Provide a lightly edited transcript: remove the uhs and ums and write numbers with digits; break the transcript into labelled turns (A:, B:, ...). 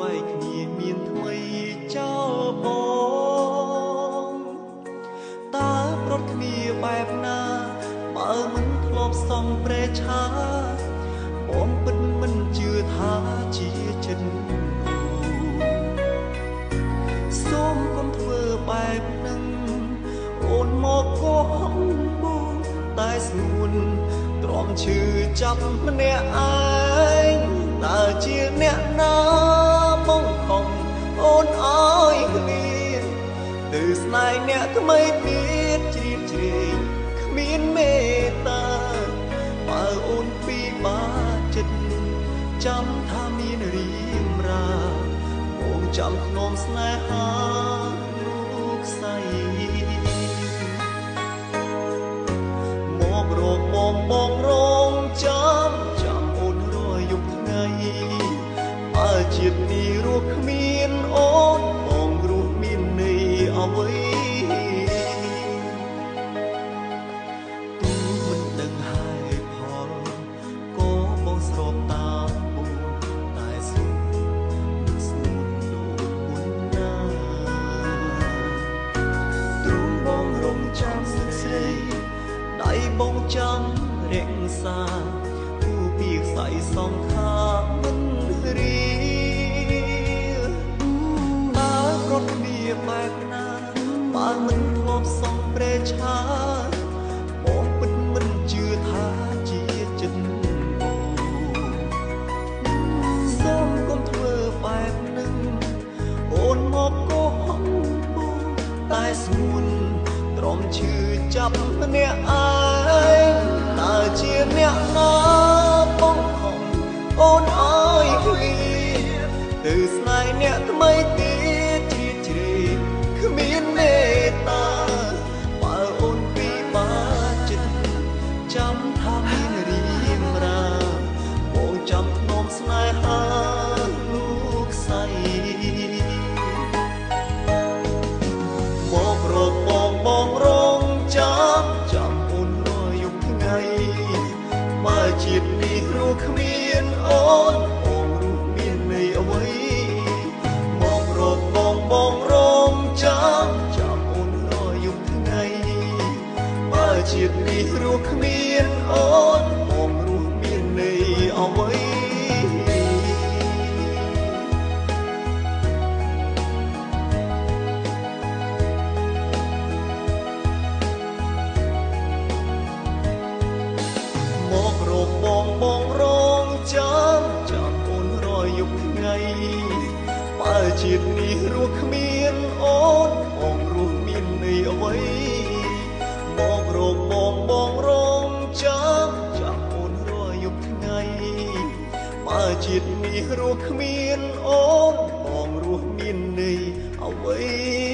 A: បែកគ្នាមានថ្មីចោលបងតើប្រត់គ្នាបែបណាបើមិនធ្លាប់សងប្រេឆាបងពិតមិនជឿថាជាចិត្តសូមកុំធ្វើបែបនឹងអូនមកកុហកបងតែស្ងួនទ្រាំឈឺចាប់ម្នាក់ឯងតើជាអ្នកណាបងខំអូនអើយគ្នាទៅស្នេហ៍អ្នកថ្មីទៀតជ្រៀតជ្រែងគ្មានមេត្តាបើអូនពីបាចិត្តចាំថាមានរៀមរាបងចាំធ្នមស្នេហាលោកស្រីមករកបងរងចាំអូនរយប់ថ្ងៃបើជាតិនេះរស់គ្មានអូនបងរស់មានន័យអ្វីទូមិនដឹងហើយផលក៏បងស្របតាមអូនតែស្រួលដូចមុនណាទ្រង់បងរងចាំស្រីដៃបងចាំរក្សាគូពីខ្សែសងខាមិនរីបើប្រត់គ្នាបែបណាបើមិនធ្លាប់សងប្រេឆាបងពិតមិនជឿថាជាចិត្តសូមកុំធ្វើបែបនឹងអូនមកកុហកបងតែស្ងួនទ្រាំឈឺចាប់ម្នាក់ឯងតើជាអ្នកណាបងខំអូនអើយគ្នាទៅស្នេហ៍អ្នកថ្មីទៀតជ្រៀតជ្រែងគ្មានមេត្តាបើអូនពីបាចិត្តចាំថាមានរៀមរាបងចាំធ្នមស្នេហាលោកស្រីមករកបងរងចាំអូនរយប់ថ្ងៃបើជាតិនេះរស់គ្មានអូនបងរស់មានន័យអ្វីមករកបងរងចាំអូនរយប់ថ្ងៃបើជាតិនេះរស់គ្មានអូនបងរស់មានន័យអ្វីមករកបងរងចាំអូនរយប់ថ្ងៃបើជាតិនេះរស់គ្មានអូនបងរស់មានន័យអ្វីមករកបងរងចាំអូនរយប់ថ្ងៃបើជាតិនេះរស់គ្មានអូនបងរស់មានន័យអ្វី